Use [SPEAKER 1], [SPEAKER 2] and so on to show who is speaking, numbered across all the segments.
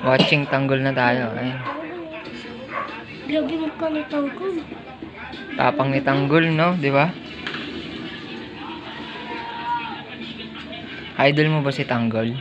[SPEAKER 1] Watching tanggol na tayo. Ayun.
[SPEAKER 2] Grabe mukha ni Tanggol.
[SPEAKER 1] Tapang ni tanggol, no? Di ba? Idol mo ba si Tanggol?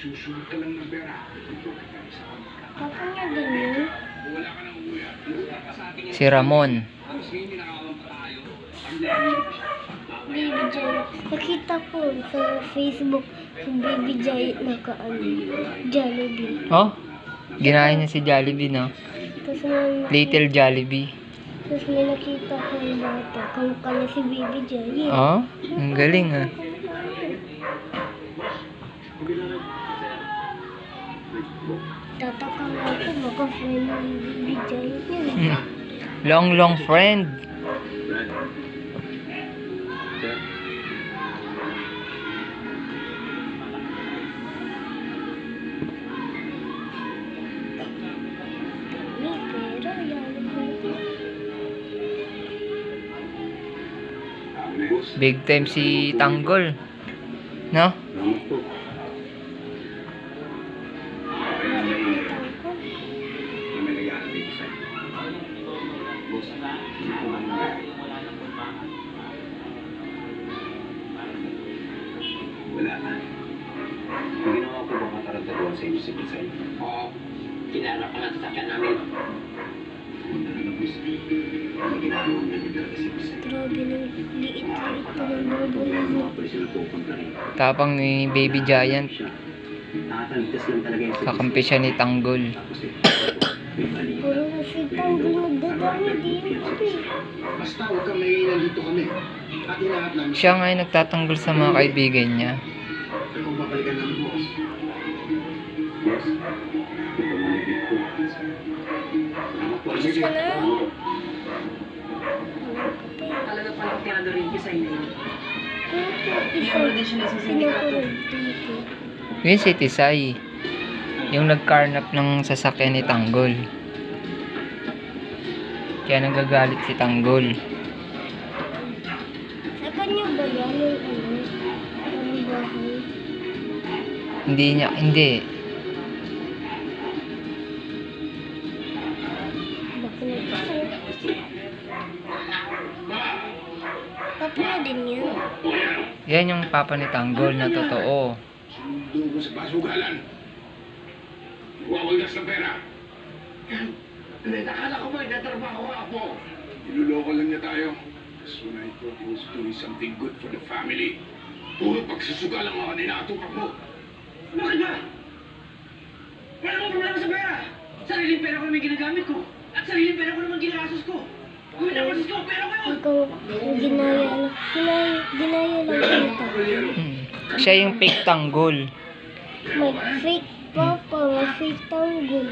[SPEAKER 3] Susunod ka lang ng pera.
[SPEAKER 2] Papa niya din yun.
[SPEAKER 3] Wala ka nang umuwi.
[SPEAKER 1] Si Ramon.
[SPEAKER 2] Baby Jay. Nakita ko sa Facebook si Baby Jay Jollibee.
[SPEAKER 1] Oh? Ginaya niya si Jollibee, no?
[SPEAKER 2] Tapos may,
[SPEAKER 1] Little Jollibee.
[SPEAKER 2] tapos may nakita ko yung bata. Kamukha na si Baby Jay.
[SPEAKER 1] Oh? Ang galing, ah.
[SPEAKER 2] Tataka nga ako, maka-friend ni Baby Jay yun.
[SPEAKER 1] Long friend.
[SPEAKER 2] May pera, yan.
[SPEAKER 1] Big time si Tanggol. No?
[SPEAKER 3] Wala na. Ginawa ko ba mataranta doon sa inyo si Pisay? Oo. Kinarap ka nga sa sakyan namin. Punta na lang, boss. Ang ginagawa niya talaga si Pisay.
[SPEAKER 2] Grabe ng liit-liit pa ng mga bulan mo.
[SPEAKER 3] Mga pa sila pupunta rin.
[SPEAKER 1] Tapang ni Baby Giant.
[SPEAKER 3] Nakatantas lang talaga yung si
[SPEAKER 1] Kakampi siya ni Tanggol.
[SPEAKER 3] Tapos may mali.
[SPEAKER 2] Puro na si Tanggol nagdadami, di yun ito eh.
[SPEAKER 3] Basta huwag kang mahihinan dito kami. At lahat namin.
[SPEAKER 1] Siya nga ay nagtatanggol sa mga kaibigan niya.
[SPEAKER 3] Kung babalikan namin, boss. Yes. Ito na nagig ko. Salamat po.
[SPEAKER 2] Isa na.
[SPEAKER 4] Talaga palang tinadorin ko sa inyo.
[SPEAKER 2] Isa. Pinakulog dito.
[SPEAKER 1] Yun si Tisay. Yung nag-carnap ng sasakyan ni Tanggol. Kaya nagagalit si Tanggol.
[SPEAKER 2] Sa kanya ba yan yung parang bahay?
[SPEAKER 1] Hindi.
[SPEAKER 2] Baka nagpapalagay. Papa na din yan.
[SPEAKER 1] Yan yung papa ni Tanggol na totoo.
[SPEAKER 3] Sundo mo sa basugalan. Wawagas ng pera. Nakala ko ba, natrabaho ka po. Niluloko lang niya tayo. So I thought he was doing something good for the family. Puro pagsusugal ang mga ninatupak mo.
[SPEAKER 4] Bakit ba? Wala akong problema sa pera. Sariling pera ko naman ginagamit ko. At sariling pera ko naman ginagastos ko. Kung minagastos ko, pera ko yun.
[SPEAKER 2] Ikaw, ginaya lang kita.
[SPEAKER 1] Siya yung fake Tanggol.
[SPEAKER 2] May fake papa, may fake Tanggol.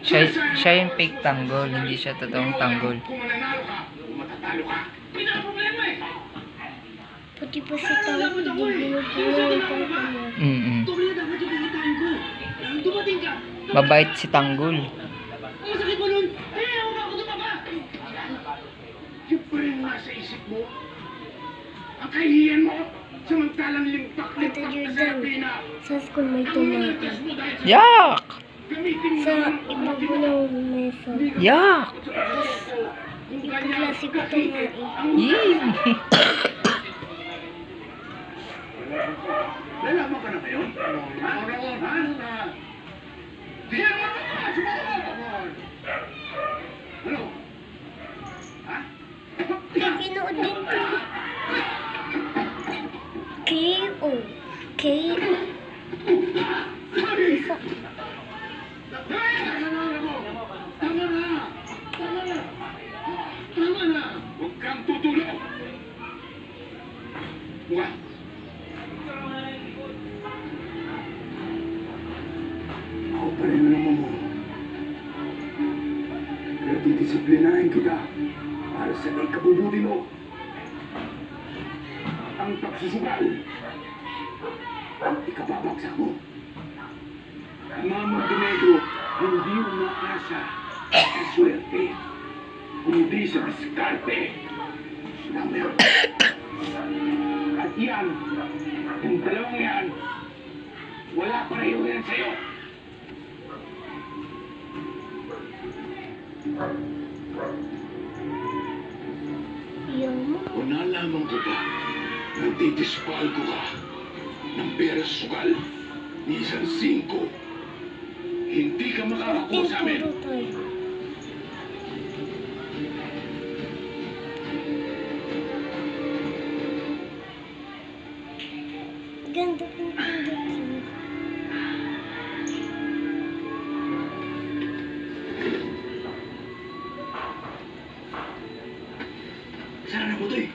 [SPEAKER 1] Siya yung fake Tanggol. Hindi siya totoong Tanggol.
[SPEAKER 3] Kung mananalo ka, kung matatalo ka.
[SPEAKER 4] Hindi na problema eh.
[SPEAKER 2] Pati pa si Tanggol, di binigyan yung papa niya.
[SPEAKER 4] Tuloy na dapat yung kikitain ko. Nang dumating ka.
[SPEAKER 1] Mabait si Tanggol.
[SPEAKER 4] Ang sakit mo nun. Ako ba ako tumaba?
[SPEAKER 3] Yung pa rin nasa isip mo. Ang kahihiyan mo. Samantalang limpak
[SPEAKER 2] Ito
[SPEAKER 3] ka sa
[SPEAKER 2] Jordan,
[SPEAKER 3] Pina.
[SPEAKER 2] sa school may tomato.
[SPEAKER 1] Yak!
[SPEAKER 3] Gamitin mo
[SPEAKER 2] Sa
[SPEAKER 3] naman
[SPEAKER 2] iba ko ng mesa.
[SPEAKER 1] Yak!
[SPEAKER 2] Hindi ko klase ko ito nga eh.
[SPEAKER 1] Yee!
[SPEAKER 3] Nalaman ka na ngayon? Ha? Diyan mo na! Sumagot! Ano? Ha?
[SPEAKER 2] Pinanood din ko. K.O. K.O. Isa.
[SPEAKER 3] Tama na! Huwag kang tutulog! Buka! Ako pa rin naman Didisiplinahin kita para sa ikabubuti mo. Ang pagsusugal ang ikababagsak mo. Mga Montenegro, hindi umaasa sa swerte, kundi sa diskarte na meron. At yan, yung dalawang yan, wala pareho yan sa'yo.
[SPEAKER 2] Yung
[SPEAKER 3] O nalaman ko ba, nagtitispal ko ka ng pera sugal ni isang 5. Hindi ka makakakuha sa amin.
[SPEAKER 2] puro tayo. Ganda ng pindot.
[SPEAKER 3] Saan na mo ito eh?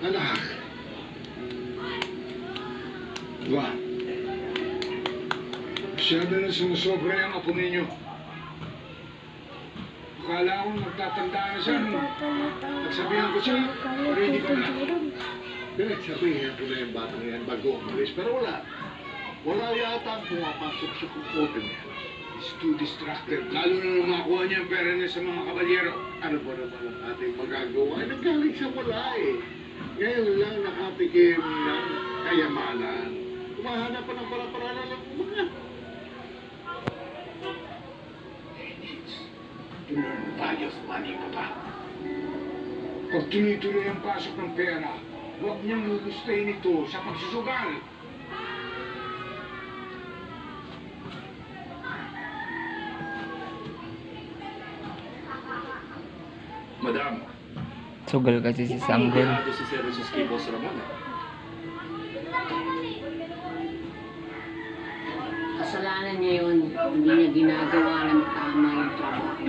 [SPEAKER 3] Anak. Ba? Masyado na sumusobra yung apo ninyo. Akala ko magtatandaan na siya. Nagsabihan ko siya, ready ka na. Direct sabihin ko na yung bata na yan bago umalis. Pero wala. Wala yata ang pumapasok sa kukote niya. He's too distracted. Lalo na namakuha niya ang pera niya sa mga kabalyero. Ano ba naman ang ating magagawa? Ay, naggaling sa wala eh. Ngayon lang nakatikim ng kayamanan. Kumahanap pa ng para-parala lang mga. To learn the value of money, Papa. Pag tuloy-tuloy ang pasok ng pera, huwag niyang lulustayin ito sa pagsusugal. Madam,
[SPEAKER 1] Sugal kasi si Sanggol.
[SPEAKER 3] si Sir Jesus kay Boss Ramon.
[SPEAKER 5] Kasalanan niya yun. Hindi niya ginagawa ng tama yung trabaho.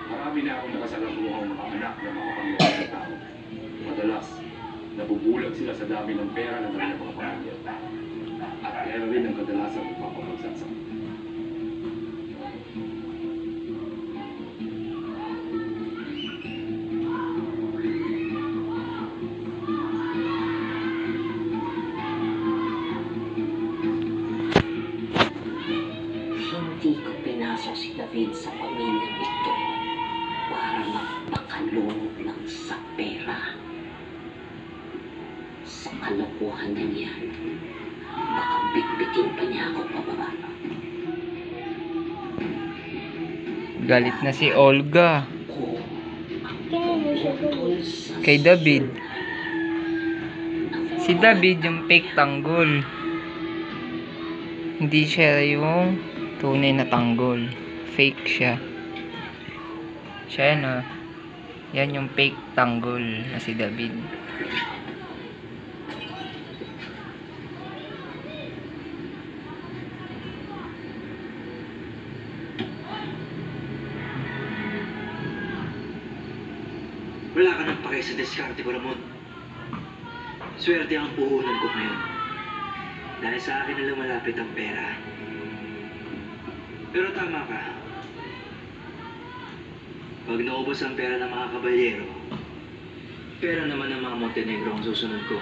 [SPEAKER 3] Marami na akong nakasalamuhang mga anak na makapangyarihan ng tao. Madalas, nabubulag sila sa dami ng pera ng kanilang mga pamilya. At pera rin ang kadalasan magpapagsasak.
[SPEAKER 5] Hindi ko pinasok si David sa pamilyang ito para magpakalunod lang sa pera. Sa kalokohan na niyan, baka bitbitin pa niya ako pababa.
[SPEAKER 1] Galit na si Olga
[SPEAKER 5] Ko
[SPEAKER 2] Kailan siya
[SPEAKER 5] tungkol sa
[SPEAKER 1] kay David. Si David yung fake tanggol. Hindi siya yung tunay na tanggol. Fake siya. Siya yan, oh. Yan yung fake tanggol na si David.
[SPEAKER 4] Wala ka nang pake sa diskarte ko, Ramon. Swerte ang puhunan ko ngayon. Dahil sa akin na lumalapit ang pera. Pero tama ka. Pag naubos ang pera ng mga kabalyero, pera naman ng mga Montenegro ang susunod ko.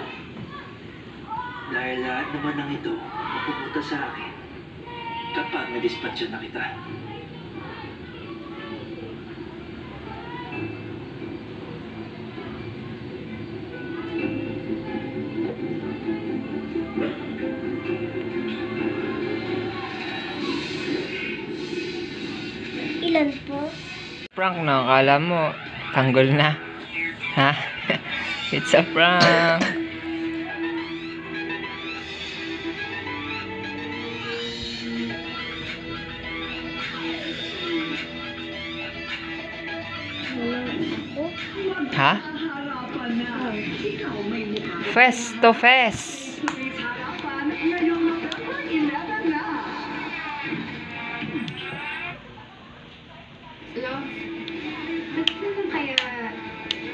[SPEAKER 4] Dahil lahat naman ng ito mapupunta sa akin kapag na-dispatcha na kita.
[SPEAKER 2] Ilan po?
[SPEAKER 1] Prank na, akala mo Tanggol na. Ha? It's a prank. Ha? Face to face.
[SPEAKER 6] Love, ba't naman kaya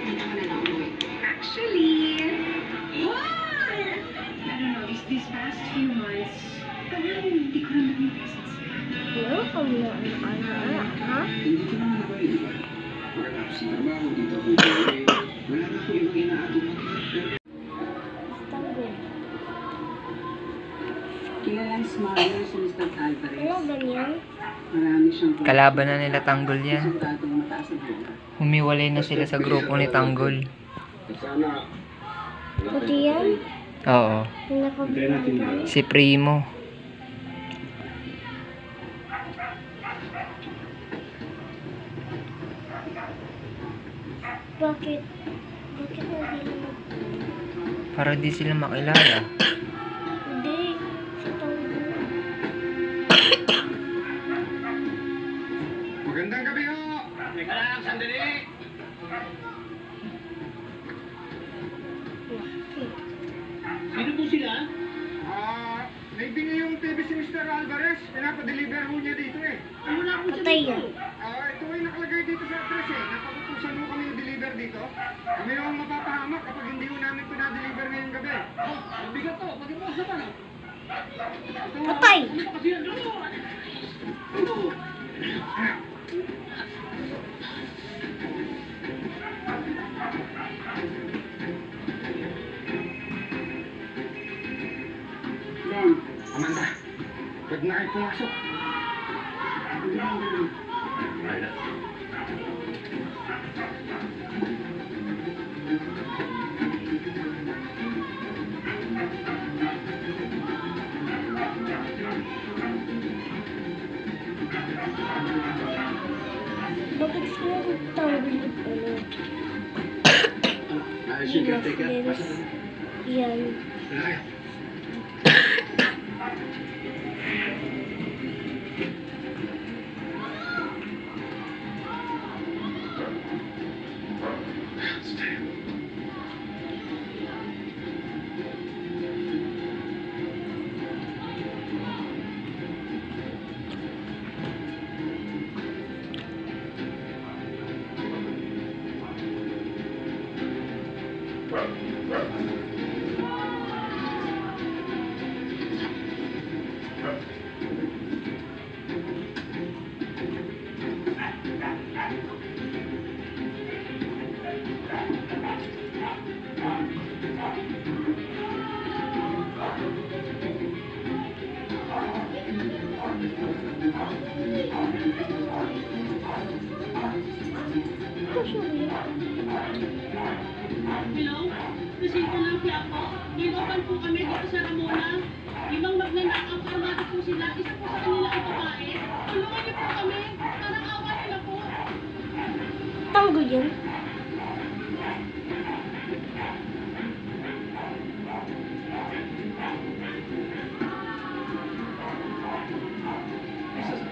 [SPEAKER 6] hindi ka na lang umuwi? Actually, I don't know, these past few months, parang hindi ko na nami-message.
[SPEAKER 2] Ano? Ha?
[SPEAKER 3] Hindi ko naman ba yun, di ba? Pagkatapos ng trabaho, dito ako uwi. Wala na ako ibang inaatong.
[SPEAKER 2] Tanggol.
[SPEAKER 5] Kilalang smuggler si Mr. Alvarez.
[SPEAKER 2] Ano ganyan?
[SPEAKER 5] Marami siyang
[SPEAKER 1] Kalaban na nila Tanggol yan.
[SPEAKER 5] resultadong mataas na bola.
[SPEAKER 1] Humiwalay na sila sa grupo ni Tanggol.
[SPEAKER 3] Sana.
[SPEAKER 2] Pati yan?
[SPEAKER 1] Oo.
[SPEAKER 2] Yung nakabilang.
[SPEAKER 1] Si Primo.
[SPEAKER 2] Bakit? Bakit naging?
[SPEAKER 1] Para di sila makilala.
[SPEAKER 2] Hindi. Si Tanggol.
[SPEAKER 3] Magandang gabi ho! Teka lang, sandali! Sino po sila? Naibigay yung TV si Mr. Alvarez. Pinapadeliver ho niya dito eh. Wala ko
[SPEAKER 2] Patay yan.
[SPEAKER 3] ito ay nakalagay dito sa address eh. Napaputusan mo kami i-deliver dito. Kami yung mapapahamak kapag hindi ho namin pinadeliver ngayong gabi. Ang bigat to. Pag mo sa paano?
[SPEAKER 2] Patay!
[SPEAKER 3] Kasi yan.
[SPEAKER 5] Ben,
[SPEAKER 3] Amanda, pwede na kayo pumasok.
[SPEAKER 2] Bakit sila Tanggol?
[SPEAKER 3] Ayos yung caretaker. Pasok na.
[SPEAKER 2] Yan.
[SPEAKER 3] Wala kayo.
[SPEAKER 7] Hello? Presente lang siya po. Nilokan po kami dito sa Ramona. Limang magnanakaw po natin po sila. Isa po sa kanila ang babae. Tulungan niyo po kami. Parang awa nila po.
[SPEAKER 2] Tanggol yan.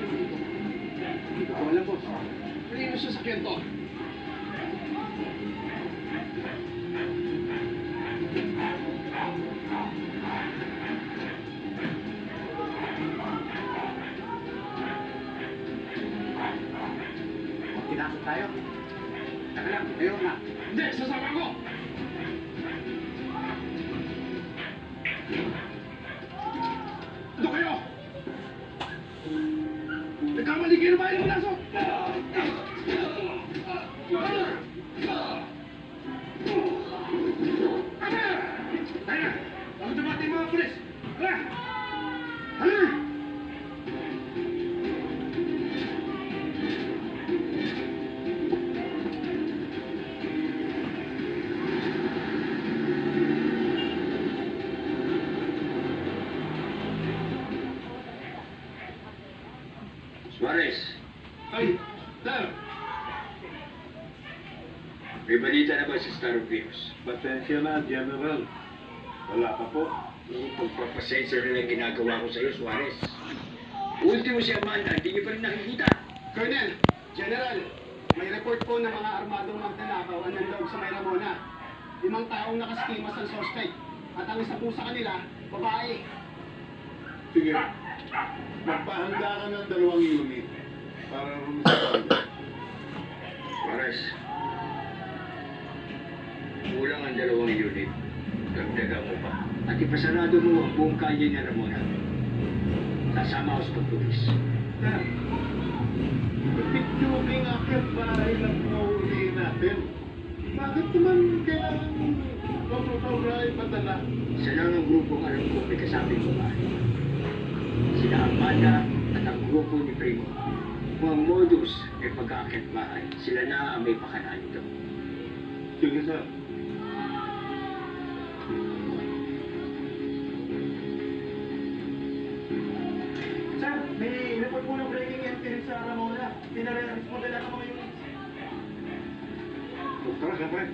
[SPEAKER 3] Hindi ko alam, boss. Hindi mo sasakyan to. Pinasok tayo. Teka lang, ayun na. Hindi, sasama ko! Ito kayo! Nagkamali kayo na ba yung pinasok? Taya! Ako dumating yung mga pulis! Hala! Hala! Suarez! May balita na ba sa Star of News?
[SPEAKER 8] Pasensya na, General. Wala pa po.
[SPEAKER 3] Yung pagpapasensya rin ang ginagawa ko sa iyo, Suarez. Ultimo si Amanda, hindi niyo pa rin nakikita.
[SPEAKER 9] Colonel, General, may report po ng mga armadong magnanakaw ang nanloob sa May Ramona. 5 taong nakaskimas ang suspect. At ang isa po sa kanila, babae.
[SPEAKER 8] Sige. Magpahanda ka ng 2 unit para rumisipanda.
[SPEAKER 3] Suarez, kulang ang 2 unit. Dagdagan mo pa. At ipasarado mo ang buong kalye ni Ramona. Kasama ako sa pagpulis.
[SPEAKER 8] Yan. Picturing akyat bahay lang po ulihin natin. Bakit naman kailangan pagpapawray padala?
[SPEAKER 3] Isa lang ang grupong alam ko may kasabing babae. Sina Amanda at ang grupo ni Primo. Kung ang modus ay pag-aakyat bahay, sila na ang may pakanaan nito.
[SPEAKER 8] Sige, sir.
[SPEAKER 9] Sir, may report po ng breaking entry sa Ramona. Pinare-responde na mga units.
[SPEAKER 8] Tara, siyempre.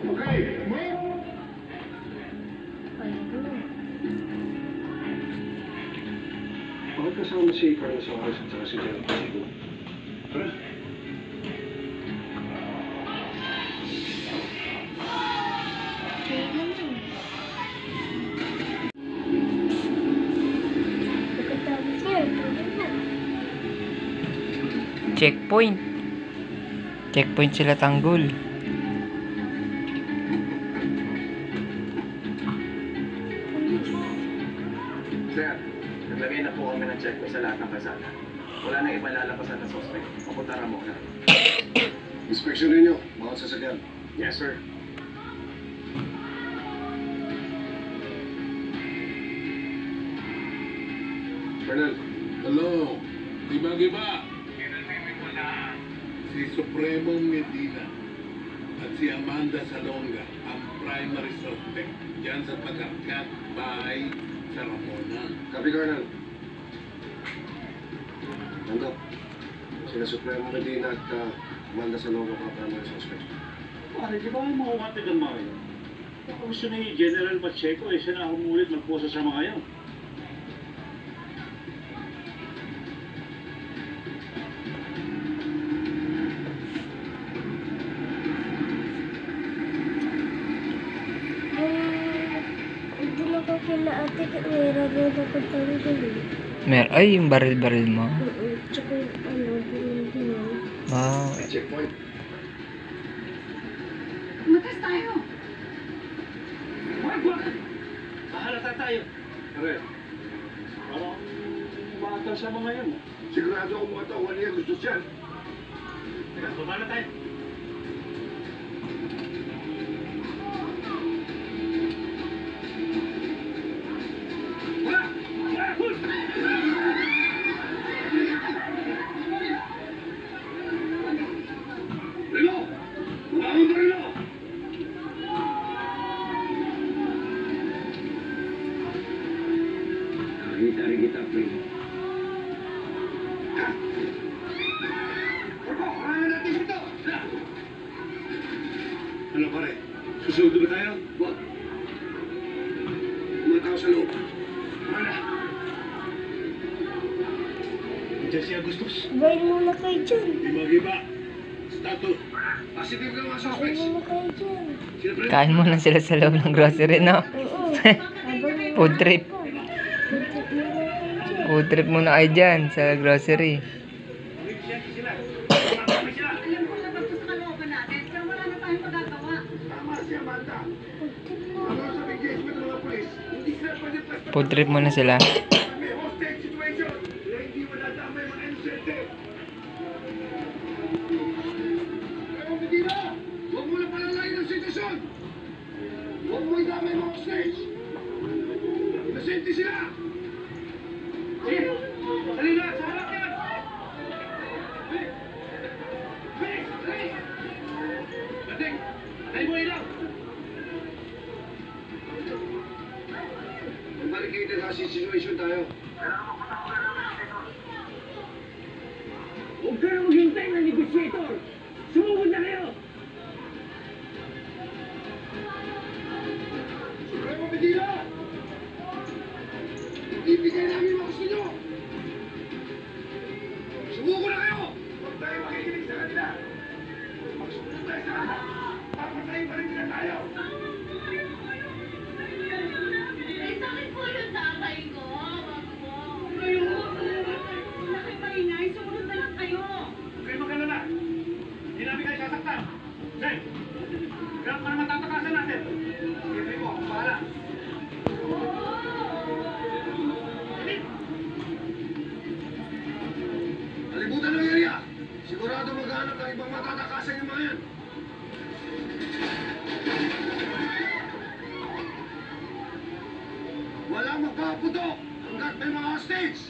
[SPEAKER 8] Okay, move!
[SPEAKER 3] Bakit kasama si Carlos Suarez at saka si General Pasigo?
[SPEAKER 8] Tara.
[SPEAKER 2] Pagkatapos niya, pwede na.
[SPEAKER 1] Checkpoint. Checkpoint sila tanggol.
[SPEAKER 10] Sir, naglagay na po kami ng checkpoint sa lahat ng kasana. Wala nang ibang lalapasan na suspect. Papunta Ramona.
[SPEAKER 3] Inspection ninyo, mga sasakyan.
[SPEAKER 10] Yes, sir.
[SPEAKER 3] Colonel,
[SPEAKER 8] Hello, Giba-Giba. Si Supremo Medina at si Amanda Salonga ang primary suspect dyan sa pag-akyat bahay sa Ramona.
[SPEAKER 3] Copy, Colonel. Tanggap. Sina Supremo Medina at Amanda Salonga pa primary suspect.
[SPEAKER 8] Pare, di ba ang makukatid ang mga yun? Kung gusto ni General Pacheco, siya na humulit magposa sa mga yun.
[SPEAKER 2] Hindi na ko kila ate kaya may raro na pagtanggol eh.
[SPEAKER 1] Ay, yung baril-baril mo.
[SPEAKER 2] Tsaka yung dinan.
[SPEAKER 1] Wow.
[SPEAKER 3] Checkpoint.
[SPEAKER 6] Matas tayo.
[SPEAKER 4] Mahalata tayo.
[SPEAKER 8] Pare, parang bata sa mga yun.
[SPEAKER 3] Sigurado ako mga tao, niya gusto siya.
[SPEAKER 8] Teka, baba na tayo.
[SPEAKER 3] Relo! Umahon na Relo! Nakita rin kita, Primo.
[SPEAKER 8] Ano pare? Susunod ba tayo?
[SPEAKER 3] Wag. Mga tao sa loob. Mana?
[SPEAKER 8] Diyan si Agustus.
[SPEAKER 2] Bayin muna kayo dyan.
[SPEAKER 8] Giba-Giba. Stato.
[SPEAKER 3] Positive ka mga
[SPEAKER 2] Bayin
[SPEAKER 3] suspects.
[SPEAKER 2] muna kayo dyan.
[SPEAKER 8] Sino pre?
[SPEAKER 1] Kain muna sila sa loob ng grocery, no?
[SPEAKER 2] Oo.
[SPEAKER 1] Food trip. Food trip muna kayo dyan sa grocery.
[SPEAKER 6] Alam ko na basta sa kalooban natin, pero wala na tayong magagawa.
[SPEAKER 3] Tama si Amanda. Ano sa engagement ng mga polis? Hindi sila pwede plastic.
[SPEAKER 1] Food trip muna sila.
[SPEAKER 3] May hostage situation. Kaya hindi wala damay mga inosente. Pero hindi na. Huwag mo na palalayin ang sitwasyon. Huwag mo idamay mga hostage. Inosente sila. Sige. Dali na. Sa harap yan. Bilis. Bilis. Bilis. Dating. Dali mo ilaw. Barricaded na situation tayo. Huwag
[SPEAKER 4] Huwag ka na maghintay ng negotiator! Sumugod na kayo!
[SPEAKER 8] Supremo Medina! Ibigay namin ang gusto nyo! Sumuko na kayo! Huwag tayo makikinig sa kanila! Magsumunod tayo sa lahat! Papatayin pa rin nila tayo!
[SPEAKER 7] Ay, sakit po yung tatay ko. Wag po. Nakipaingay, sumunod na lang kayo.
[SPEAKER 8] Huwag kayo mag-alala! Hindi namin kayo sasaktan! Say! Kaya para matatakasan natin! Sige mo, ako bahala! Kalibutan ng area! Sigurado maghanap ng ibang matatakasan yung mga yan! Walang magpaputok hanggat may mga hostage!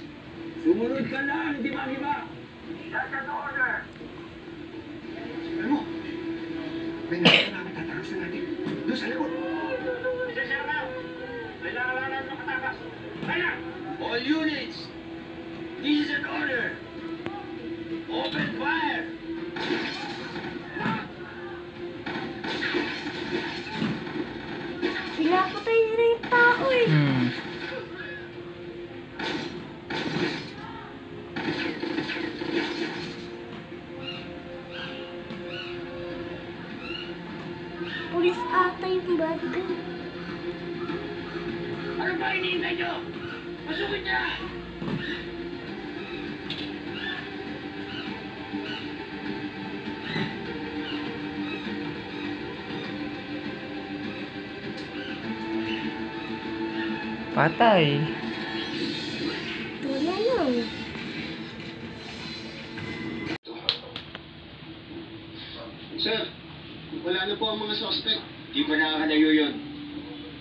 [SPEAKER 4] Sumunod ka lang, hindi magiba!
[SPEAKER 8] That's an order! Sabi mo, may nakita namin tatakasan natin. Doon sa likod! Sesya na! Kailangan lang natin makatakas! Kaya! All units! This is an order! Open fire!
[SPEAKER 2] Pinapatay nila yung tao eh. Pulis ata yung bad guy.
[SPEAKER 8] Ano ba hinihintay nyo? Pasukin niya!
[SPEAKER 1] Patay.
[SPEAKER 2] Wala lang.
[SPEAKER 9] Sir, wala na po ang mga suspect.
[SPEAKER 3] Di pa nakakalayo yun.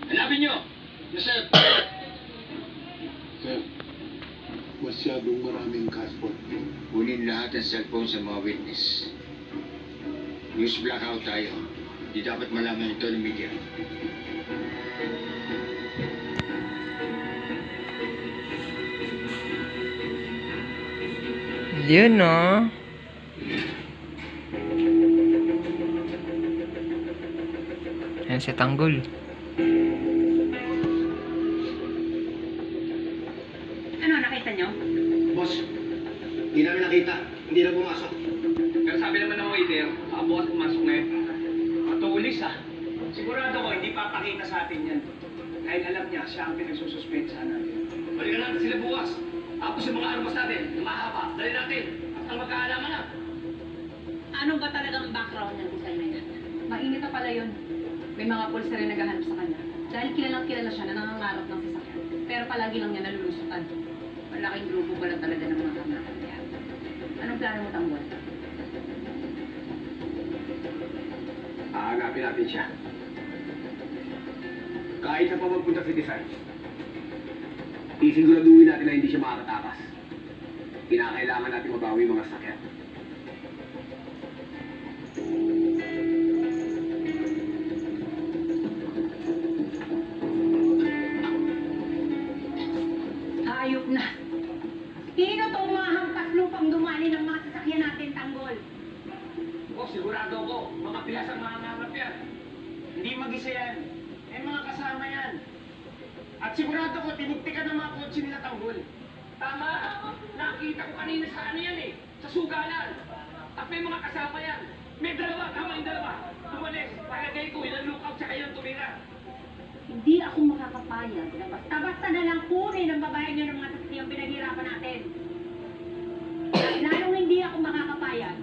[SPEAKER 3] Hanapin nyo!
[SPEAKER 9] Yes, sir.
[SPEAKER 8] Sir, masyadong maraming cashpot.
[SPEAKER 3] Kunin lahat ng cellphone sa mga witness. News blackout tayo. Di dapat malaman ito ng media.
[SPEAKER 1] Yun, no? Yan si Tanggol.
[SPEAKER 6] Ano, nakita nyo?
[SPEAKER 9] Boss, hindi namin nakita. Hindi na pumasok.
[SPEAKER 10] Pero sabi naman ng waiter, bukas pumasok na yun. Matulis ah. Sigurado ko, hindi papakita sa atin yan. Dahil alam niya, siya ang pinagsususpensahan natin.
[SPEAKER 3] Balikan natin sila bukas. Tapos yung mga armas natin, na mahaba, dali natin. At ang magkaalaman na.
[SPEAKER 6] Ano ba talagang background ng design na yan? Mainit na pala yun. May mga pulis na rin naghahanap sa kanya. Dahil kilalang kilala siya na nangangarap ng sasakyan. Pero palagi lang niya nalulusutan. Malaking grupo ba lang talaga ng mga kanakan niya? Anong plano mo, Tanggol?
[SPEAKER 10] Hahanapin natin siya. Kahit na pa magpunta sa design, isiguraduhin natin na hindi siya makakatakas. Kinakailangan natin mabawi yung mga sakyan.
[SPEAKER 6] Hayop na! Sino itong mga hampas lupang dumali ng mga sasakyan natin, Tanggol?
[SPEAKER 10] Sigurado ko, mga pilas ang mahanap yan. Hindi mag-isa yan. May mga kasama yan. At sigurado ko, tinigtikan ng mga kotse nila Tanggol. Tama! Nakita ko kanina sa ano yan eh. Sa sugalan. At may mga kasama yan. May dalawa, tama yung dalawa. Tumalis, palagay ko, ilang lookout sa kayong tumira.
[SPEAKER 6] Hindi ako makakapayag na basta-basta na lang kunin ang babae niyo ng mga sasakyang pinaghirapan natin. At lalong hindi ako makakapayag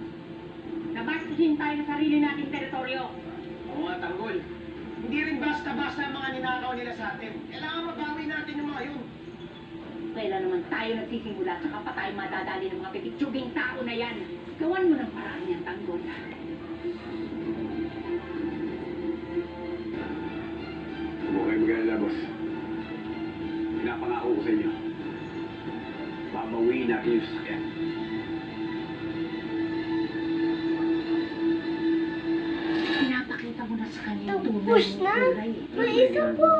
[SPEAKER 6] na bastusin tayo sa sarili nating teritoryo.
[SPEAKER 10] Oo nga, Tanggol. Hindi rin basta-basta ang mga ninakaw nila sa atin. Kailangan mabawi natin yung mga yun.
[SPEAKER 6] Kailan naman tayo nagsisimula sa kapatay madadali ng mga pipitsuging tao na yan. Gawan mo ng paraan yan, Tanggol.
[SPEAKER 10] Huwag kayo mag-alala, boss. Pinapangako ko sa inyo. Babawiin natin yung sasakyan.
[SPEAKER 6] Pinapakita mo na sa kanya yung tunay
[SPEAKER 2] Tapos
[SPEAKER 6] mong
[SPEAKER 2] na.
[SPEAKER 6] kulay.
[SPEAKER 2] May isa po.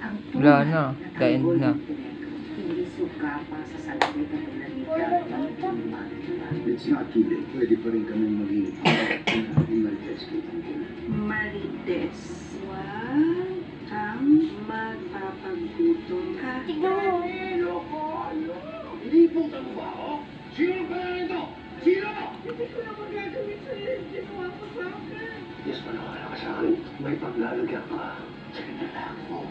[SPEAKER 6] Ang
[SPEAKER 1] Wala
[SPEAKER 6] tunay
[SPEAKER 1] na. The end
[SPEAKER 6] Tanggol
[SPEAKER 1] na.
[SPEAKER 6] ng Pineg. Hindi suka pa sa salapi ng
[SPEAKER 2] Wala
[SPEAKER 6] pinalitan.
[SPEAKER 2] dito.
[SPEAKER 10] It's
[SPEAKER 8] Sa kilid, pwede pa rin kami maging Marites kay Tanggol.
[SPEAKER 11] Marites. Huwag kang magpapagutom ka.
[SPEAKER 2] Tignan mo.
[SPEAKER 8] Hindi po mo ba ako? Sino ba ito? Sino?
[SPEAKER 11] Hindi ko naman gagawin sa'yo. Ginawa ko sa akin.
[SPEAKER 3] Yes, maniwala ka sa akin. May paglalagyan ka sa kinatak mo.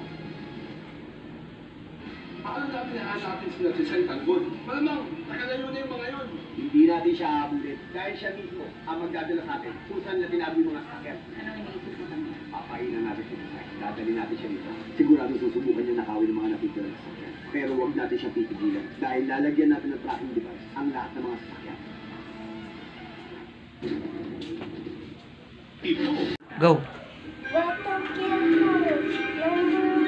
[SPEAKER 8] Paano natin nahanapin sila si Sen Tanggol? Malamang, nakalayo na yung mga yon.
[SPEAKER 9] Hindi natin siya habulin dahil siya mismo ang magdadala sa atin kung saan na tinabi yung mga sakyan.
[SPEAKER 6] Ano iniisip mo kanya?
[SPEAKER 9] Papainan natin siya sa sakyan. Dadali natin siya dito. Sigurado susubukan niya nakawin ng mga natitira sa sakyan. Pero huwag natin siya pipigilan dahil lalagyan natin ng tracking device ang lahat ng mga sakyan.
[SPEAKER 1] Go!
[SPEAKER 2] Batang kill mo. Number 1.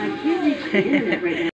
[SPEAKER 11] I can't reach the internet right now.